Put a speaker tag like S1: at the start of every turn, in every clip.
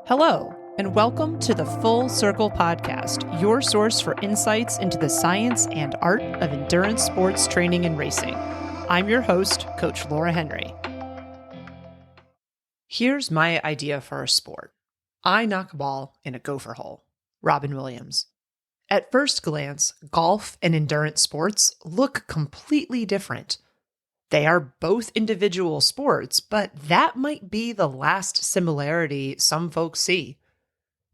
S1: Hello, and welcome to the Full Circle Podcast, your source for insights into the science and art of endurance sports training and racing. I'm your host, Coach Laura Henry. Here's my idea for a sport. I knock a ball in a gopher hole. Robin Williams. At first glance, golf and endurance sports look completely different. They are both individual sports, but that might be the last similarity some folks see.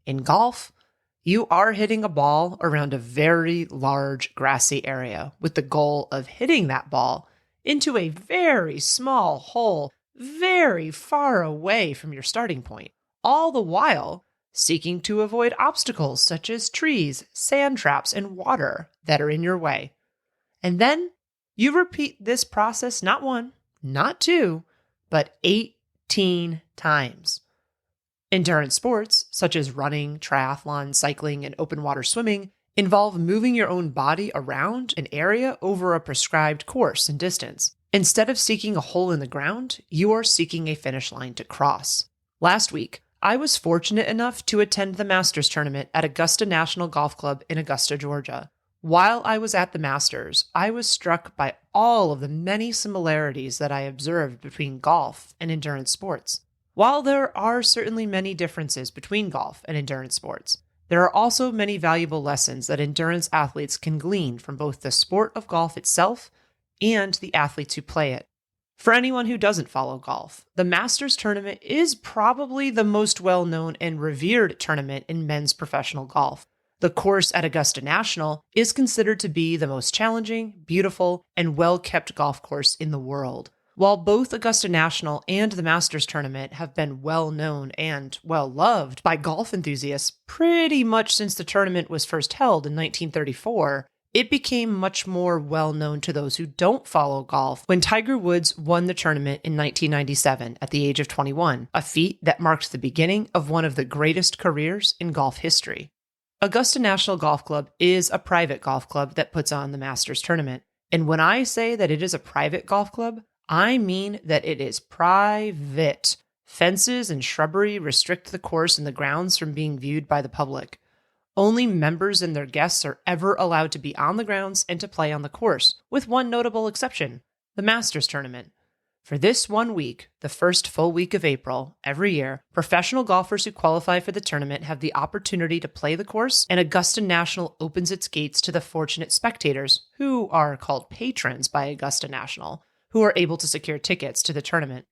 S1: In golf, you are hitting a ball around a very large grassy area with the goal of hitting that ball into a very small hole very far away from your starting point, all the while seeking to avoid obstacles such as trees, sand traps, and water that are in your way. And then you repeat this process not one, not two, but 18 times. Endurance sports, such as running, triathlon, cycling, and open water swimming, involve moving your own body around an area over a prescribed course and distance. Instead of seeking a hole in the ground, you are seeking a finish line to cross. Last week, I was fortunate enough to attend the Masters tournament at Augusta National Golf Club in Augusta, Georgia. While I was at the Masters, I was struck by all of the many similarities that I observed between golf and endurance sports. While there are certainly many differences between golf and endurance sports, there are also many valuable lessons that endurance athletes can glean from both the sport of golf itself and the athletes who play it. For anyone who doesn't follow golf, the Masters tournament is probably the most well-known and revered tournament in men's professional golf. The course at Augusta National is considered to be the most challenging, beautiful, and well-kept golf course in the world. While both Augusta National and the Masters tournament have been well-known and well-loved by golf enthusiasts pretty much since the tournament was first held in 1934, it became much more well-known to those who don't follow golf when Tiger Woods won the tournament in 1997 at the age of 21, a feat that marked the beginning of one of the greatest careers in golf history. Augusta National Golf Club is a private golf club that puts on the Masters tournament. And when I say that it is a private golf club, I mean that it is private. Fences and shrubbery restrict the course and the grounds from being viewed by the public. Only members and their guests are ever allowed to be on the grounds and to play on the course, with one notable exception, the Masters tournament. For this 1 week, the first full week of April, every year, professional golfers who qualify for the tournament have the opportunity to play the course, and Augusta National opens its gates to the fortunate spectators, who are called patrons by Augusta National, who are able to secure tickets to the tournament.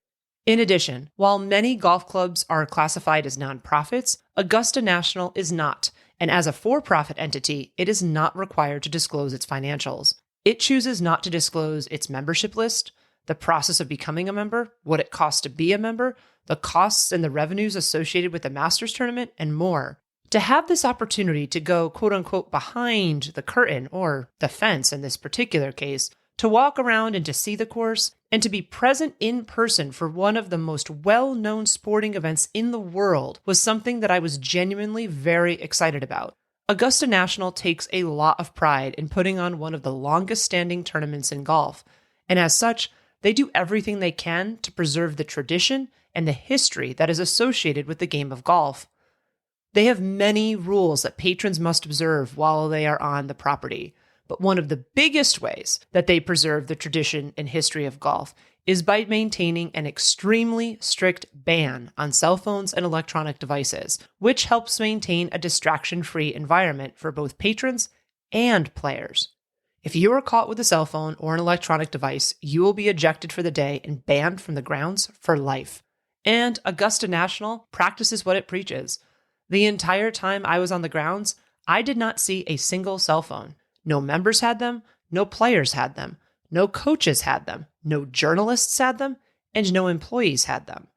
S1: In addition, while many golf clubs are classified as nonprofits, Augusta National is not, and as a for-profit entity, it is not required to disclose its financials. It chooses not to disclose its membership list, the process of becoming a member, what it costs to be a member, the costs and the revenues associated with the Masters tournament, and more. To have this opportunity to go quote-unquote behind the curtain, or the fence in this particular case, to walk around and to see the course, and to be present in person for one of the most well-known sporting events in the world was something that I was genuinely very excited about. Augusta National takes a lot of pride in putting on one of the longest-standing tournaments in golf, and as such, they do everything they can to preserve the tradition and the history that is associated with the game of golf. They have many rules that patrons must observe while they are on the property, but one of the biggest ways that they preserve the tradition and history of golf is by maintaining an extremely strict ban on cell phones and electronic devices, which helps maintain a distraction-free environment for both patrons and players. If you are caught with a cell phone or an electronic device, you will be ejected for the day and banned from the grounds for life. And Augusta National practices what it preaches. The entire time I was on the grounds, I did not see a single cell phone. No members had them, no players had them, no coaches had them, no journalists had them, and no employees had them.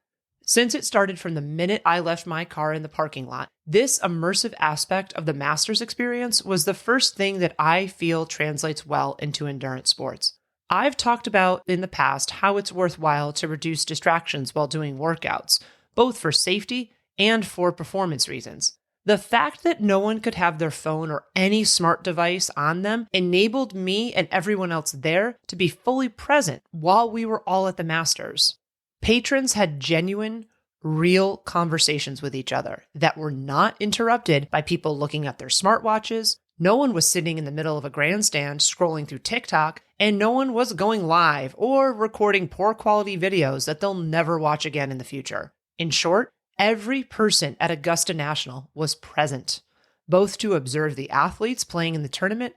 S1: Since it started from the minute I left my car in the parking lot, this immersive aspect of the Masters experience was the first thing that I feel translates well into endurance sports. I've talked about in the past how it's worthwhile to reduce distractions while doing workouts, both for safety and for performance reasons. The fact that no one could have their phone or any smart device on them enabled me and everyone else there to be fully present while we were all at the Masters. Patrons had genuine, real conversations with each other that were not interrupted by people looking at their smartwatches. No one was sitting in the middle of a grandstand scrolling through TikTok, and no one was going live or recording poor quality videos that they'll never watch again in the future. In short, every person at Augusta National was present, both to observe the athletes playing in the tournament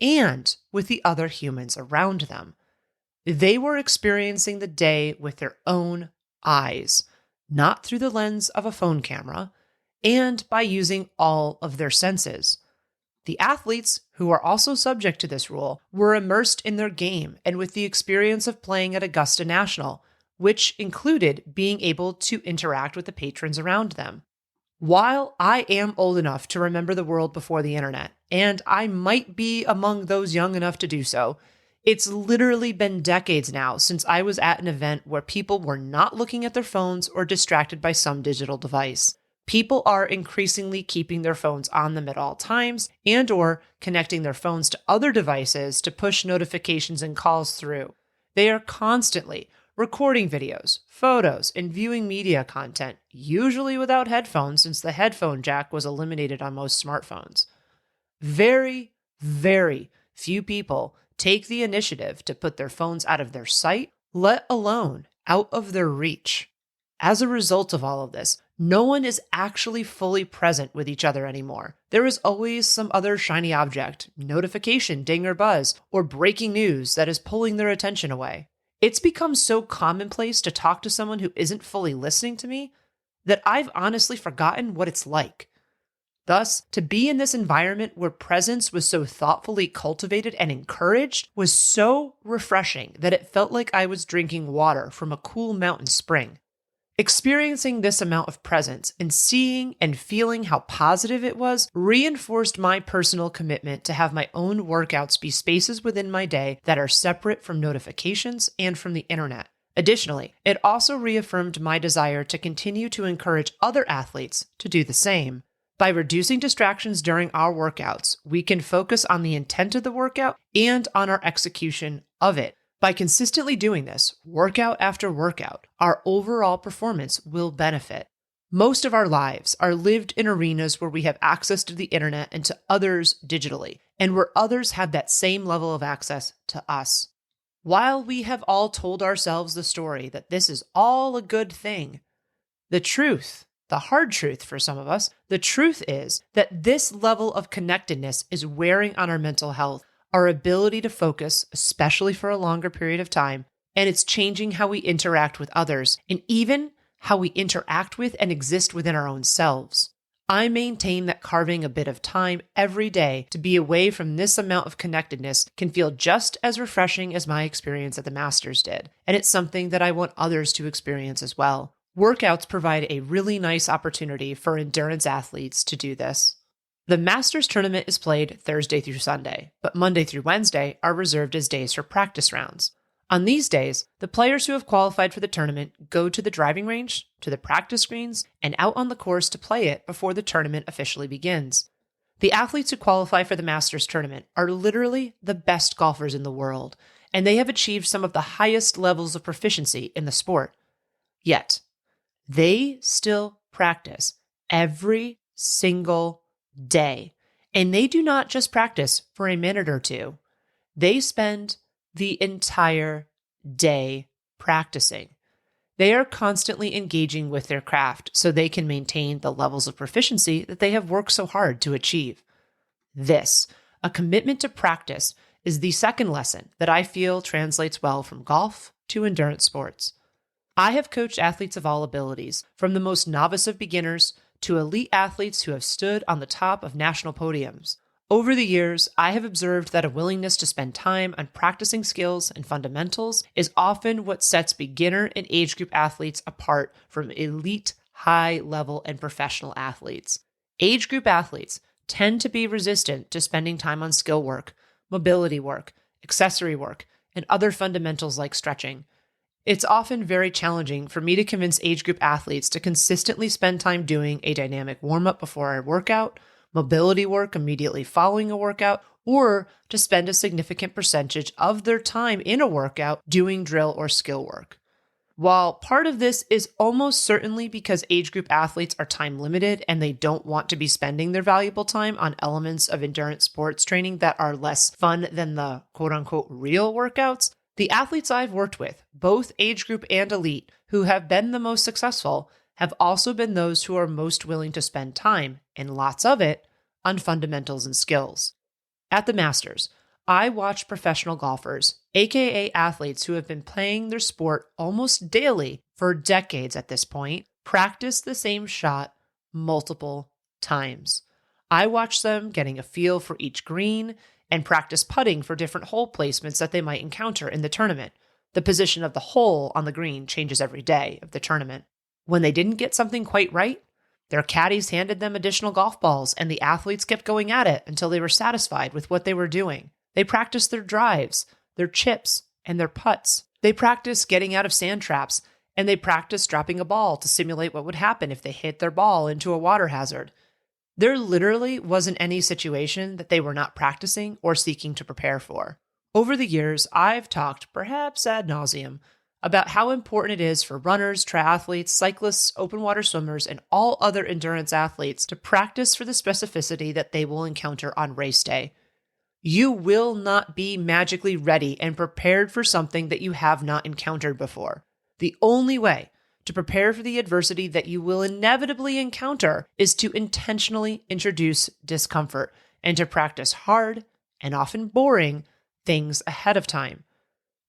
S1: and with the other humans around them. They were experiencing the day with their own eyes, not through the lens of a phone camera, and by using all of their senses. The athletes, who are also subject to this rule, were immersed in their game and with the experience of playing at Augusta National, which included being able to interact with the patrons around them. While I am old enough to remember the world before the internet, and I might be among those young enough to do so, it's literally been decades now since I was at an event where people were not looking at their phones or distracted by some digital device. People are increasingly keeping their phones on them at all times and or connecting their phones to other devices to push notifications and calls through. They are constantly recording videos, photos, and viewing media content, usually without headphones since the headphone jack was eliminated on most smartphones. Very, very few people take the initiative to put their phones out of their sight, let alone out of their reach. As a result of all of this, no one is actually fully present with each other anymore. There is always some other shiny object, notification, ding or buzz, or breaking news that is pulling their attention away. It's become so commonplace to talk to someone who isn't fully listening to me that I've honestly forgotten what it's like. Thus, to be in this environment where presence was so thoughtfully cultivated and encouraged was so refreshing that it felt like I was drinking water from a cool mountain spring. Experiencing this amount of presence and seeing and feeling how positive it was reinforced my personal commitment to have my own workouts be spaces within my day that are separate from notifications and from the internet. Additionally, it also reaffirmed my desire to continue to encourage other athletes to do the same. By reducing distractions during our workouts, we can focus on the intent of the workout and on our execution of it. By consistently doing this, workout after workout, our overall performance will benefit. Most of our lives are lived in arenas where we have access to the internet and to others digitally, and where others have that same level of access to us. While we have all told ourselves the story that this is all a good thing, the truth, the hard truth for some of us, the truth is that this level of connectedness is wearing on our mental health, our ability to focus, especially for a longer period of time, and it's changing how we interact with others, and even how we interact with and exist within our own selves. I maintain that carving a bit of time every day to be away from this amount of connectedness can feel just as refreshing as my experience at the Masters did, and it's something that I want others to experience as well. Workouts provide a really nice opportunity for endurance athletes to do this. The Masters tournament is played Thursday through Sunday, but Monday through Wednesday are reserved as days for practice rounds. On these days, the players who have qualified for the tournament go to the driving range, to the practice greens, and out on the course to play it before the tournament officially begins. The athletes who qualify for the Masters tournament are literally the best golfers in the world, and they have achieved some of the highest levels of proficiency in the sport. Yet, they still practice every single day. And they do not just practice for a minute or two. They spend the entire day practicing. They are constantly engaging with their craft so they can maintain the levels of proficiency that they have worked so hard to achieve. This, a commitment to practice, is the second lesson that I feel translates well from golf to endurance sports. I have coached athletes of all abilities, from the most novice of beginners to elite athletes who have stood on the top of national podiums. Over the years, I have observed that a willingness to spend time on practicing skills and fundamentals is often what sets beginner and age group athletes apart from elite, high-level, and professional athletes. Age group athletes tend to be resistant to spending time on skill work, mobility work, accessory work, and other fundamentals like stretching. It's often very challenging for me to convince age group athletes to consistently spend time doing a dynamic warm-up before a workout, mobility work immediately following a workout, or to spend a significant percentage of their time in a workout doing drill or skill work. While part of this is almost certainly because age group athletes are time limited and they don't want to be spending their valuable time on elements of endurance sports training that are less fun than the quote unquote real workouts, the athletes I've worked with, both age group and elite, who have been the most successful, have also been those who are most willing to spend time, and lots of it, on fundamentals and skills. At the Masters, I watched professional golfers, aka athletes who have been playing their sport almost daily for decades at this point, practice the same shot multiple times. I watched them getting a feel for each green and practice putting for different hole placements that they might encounter in the tournament. The position of the hole on the green changes every day of the tournament. When they didn't get something quite right, their caddies handed them additional golf balls, and the athletes kept going at it until they were satisfied with what they were doing. They practiced their drives, their chips, and their putts. They practiced getting out of sand traps, and they practiced dropping a ball to simulate what would happen if they hit their ball into a water hazard. There literally wasn't any situation that they were not practicing or seeking to prepare for. Over the years, I've talked, perhaps ad nauseum, about how important it is for runners, triathletes, cyclists, open water swimmers, and all other endurance athletes to practice for the specificity that they will encounter on race day. You will not be magically ready and prepared for something that you have not encountered before. The only way to prepare for the adversity that you will inevitably encounter is to intentionally introduce discomfort and to practice hard and often boring things ahead of time.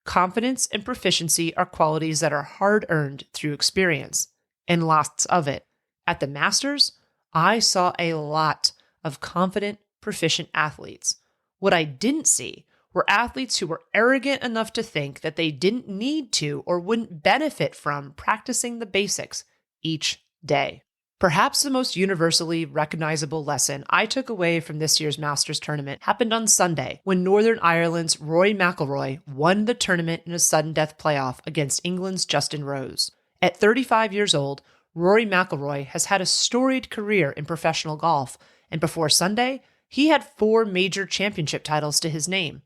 S1: Confidence and proficiency are qualities that are hard-earned through experience, and lots of it. At the Masters, I saw a lot of confident, proficient athletes. What I didn't see were athletes who were arrogant enough to think that they didn't need to or wouldn't benefit from practicing the basics each day. Perhaps the most universally recognizable lesson I took away from this year's Masters tournament happened on Sunday when Northern Ireland's Rory McIlroy won the tournament in a sudden death playoff against England's Justin Rose. At 35 years old, Rory McIlroy has had a storied career in professional golf, and before Sunday, he had 4 major championship titles to his name.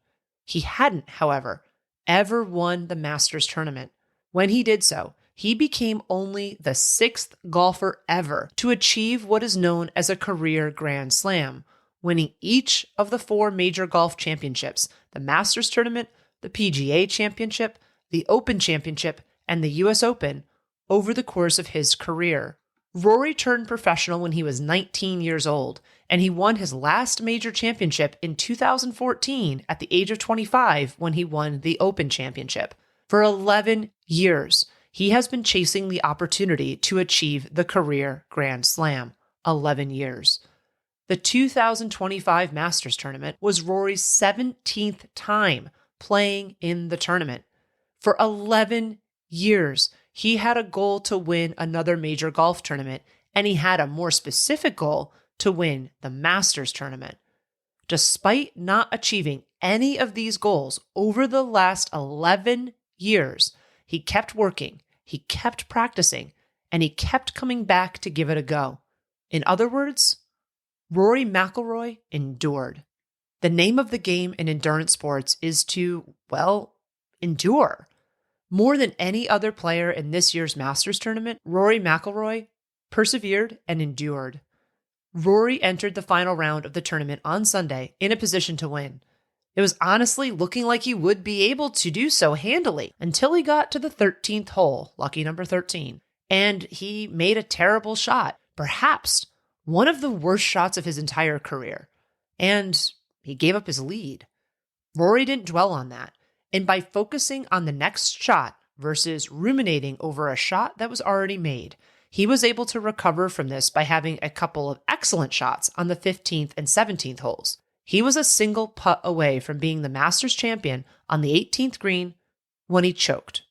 S1: He hadn't, however, ever won the Masters tournament. When he did so, he became only the 6th golfer ever to achieve what is known as a career Grand Slam, winning each of the 4 major golf championships, the Masters tournament, the PGA Championship, the Open Championship, and the US Open, over the course of his career. Rory turned professional when he was 19 years old, and he won his last major championship in 2014 at the age of 25 when he won the Open Championship. For 11 years, he has been chasing the opportunity to achieve the career Grand Slam. 11 years. The 2025 Masters tournament was Rory's 17th time playing in the tournament. For 11 years, he had a goal to win another major golf tournament, and he had a more specific goal to win the Masters tournament. Despite not achieving any of these goals over the last 11 years, he kept working, he kept practicing, and he kept coming back to give it a go. In other words, Rory McIlroy endured. The name of the game in endurance sports is to, well, endure. More than any other player in this year's Masters tournament, Rory McIlroy persevered and endured. Rory entered the final round of the tournament on Sunday in a position to win. It was honestly looking like he would be able to do so handily until he got to the 13th hole, lucky number 13, and he made a terrible shot, perhaps one of the worst shots of his entire career, and he gave up his lead. Rory didn't dwell on that, and by focusing on the next shot versus ruminating over a shot that was already made, he was able to recover from this by having a couple of excellent shots on the 15th and 17th holes. He was a single putt away from being the Masters champion on the 18th green when he choked.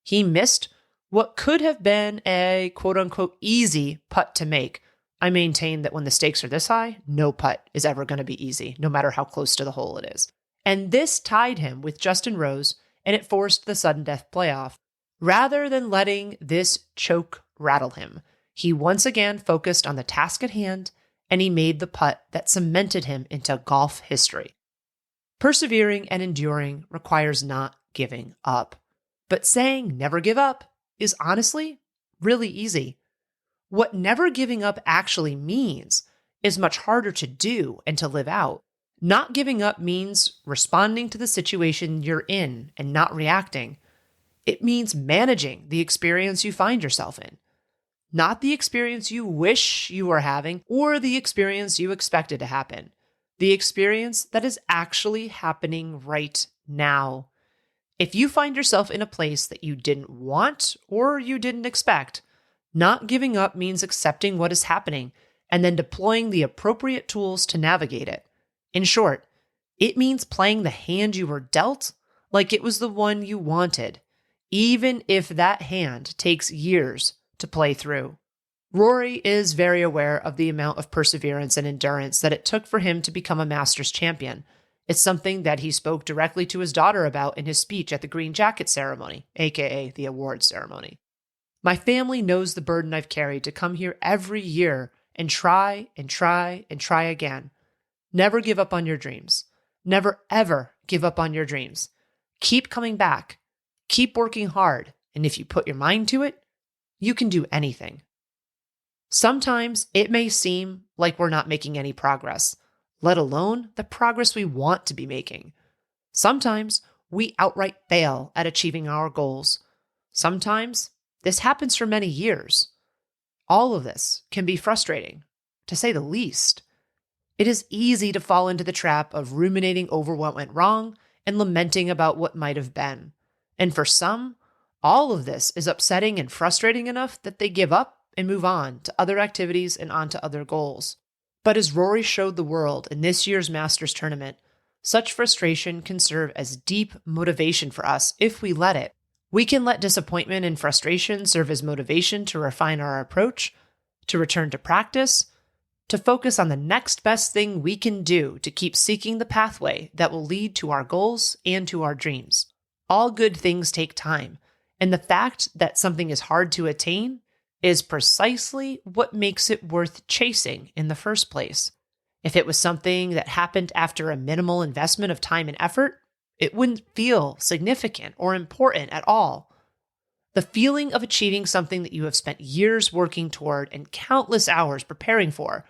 S1: He missed what could have been a quote-unquote easy putt to make. I maintain that when the stakes are this high, no putt is ever going to be easy, no matter how close to the hole it is. And this tied him with Justin Rose, and it forced the sudden death playoff. Rather than letting this choke rattle him, he once again focused on the task at hand, and he made the putt that cemented him into golf history. Persevering and enduring requires not giving up. But saying never give up is honestly really easy. What never giving up actually means is much harder to do and to live out. Not giving up means responding to the situation you're in and not reacting. It means managing the experience you find yourself in, not the experience you wish you were having or the experience you expected to happen, the experience that is actually happening right now. If you find yourself in a place that you didn't want or you didn't expect, not giving up means accepting what is happening and then deploying the appropriate tools to navigate it. In short, it means playing the hand you were dealt like it was the one you wanted, even if that hand takes years to play through. Rory is very aware of the amount of perseverance and endurance that it took for him to become a Masters champion. It's something that he spoke directly to his daughter about in his speech at the Green Jacket ceremony, aka the awards ceremony. My family knows the burden I've carried to come here every year and try and try and try again. Never give up on your dreams. Never, ever give up on your dreams. Keep coming back. Keep working hard. And if you put your mind to it, you can do anything. Sometimes it may seem like we're not making any progress, let alone the progress we want to be making. Sometimes we outright fail at achieving our goals. Sometimes this happens for many years. All of this can be frustrating, to say the least. It is easy to fall into the trap of ruminating over what went wrong and lamenting about what might have been. And for some, all of this is upsetting and frustrating enough that they give up and move on to other activities and on to other goals. But as Rory showed the world in this year's Masters tournament, such frustration can serve as deep motivation for us if we let it. We can let disappointment and frustration serve as motivation to refine our approach, to return to practice, to focus on the next best thing we can do to keep seeking the pathway that will lead to our goals and to our dreams. All good things take time, and the fact that something is hard to attain is precisely what makes it worth chasing in the first place. If it was something that happened after a minimal investment of time and effort, it wouldn't feel significant or important at all. The feeling of achieving something that you have spent years working toward and countless hours preparing for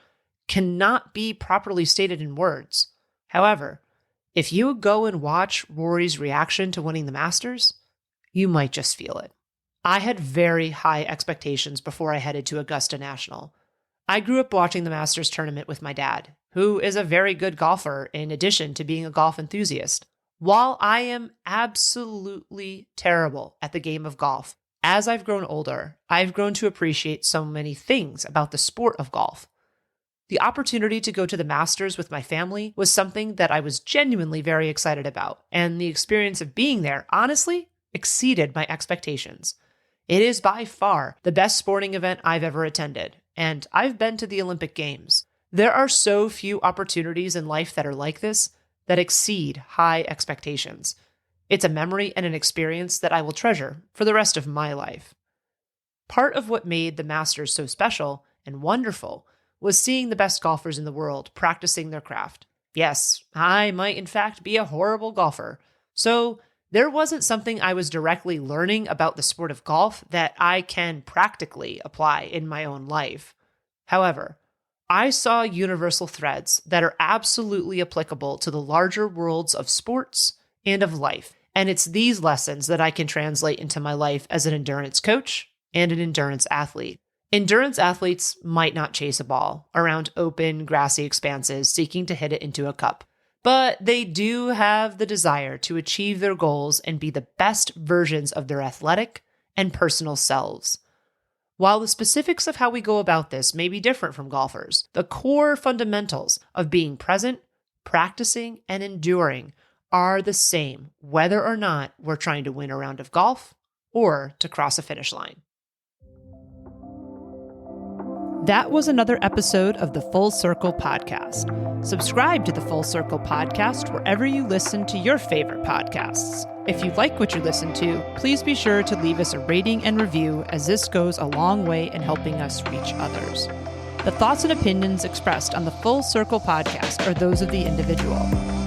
S1: cannot be properly stated in words. However, if you go and watch Rory's reaction to winning the Masters, you might just feel it. I had very high expectations before I headed to Augusta National. I grew up watching the Masters tournament with my dad, who is a very good golfer in addition to being a golf enthusiast. While I am absolutely terrible at the game of golf, as I've grown older, I've grown to appreciate so many things about the sport of golf. The opportunity to go to the Masters with my family was something that I was genuinely very excited about, and the experience of being there, honestly, exceeded my expectations. It is by far the best sporting event I've ever attended, and I've been to the Olympic Games. There are so few opportunities in life that are like this that exceed high expectations. It's a memory and an experience that I will treasure for the rest of my life. Part of what made the Masters so special and wonderful was seeing the best golfers in the world practicing their craft. Yes, I might in fact be a horrible golfer, so there wasn't something I was directly learning about the sport of golf that I can practically apply in my own life. However, I saw universal threads that are absolutely applicable to the larger worlds of sports and of life, and it's these lessons that I can translate into my life as an endurance coach and an endurance athlete. Endurance athletes might not chase a ball around open, grassy expanses seeking to hit it into a cup, but they do have the desire to achieve their goals and be the best versions of their athletic and personal selves. While the specifics of how we go about this may be different from golfers, the core fundamentals of being present, practicing, and enduring are the same, whether or not we're trying to win a round of golf or to cross a finish line. That was another episode of the Full Circle Podcast. Subscribe to the Full Circle Podcast wherever you listen to your favorite podcasts. If you like what you listen to, please be sure to leave us a rating and review, as this goes a long way in helping us reach others. The thoughts and opinions expressed on the Full Circle Podcast are those of the individual.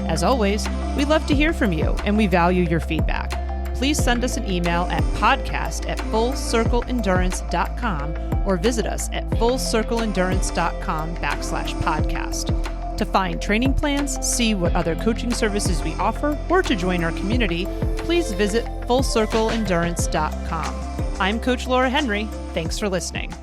S1: As always, we love to hear from you and we value your feedback. please send us an email at podcast@fullcircleendurance.com or visit us at fullcircleendurance.com/podcast. To find training plans, see what other coaching services we offer, or to join our community, please visit fullcircleendurance.com. I'm Coach Laura Henry. Thanks for listening.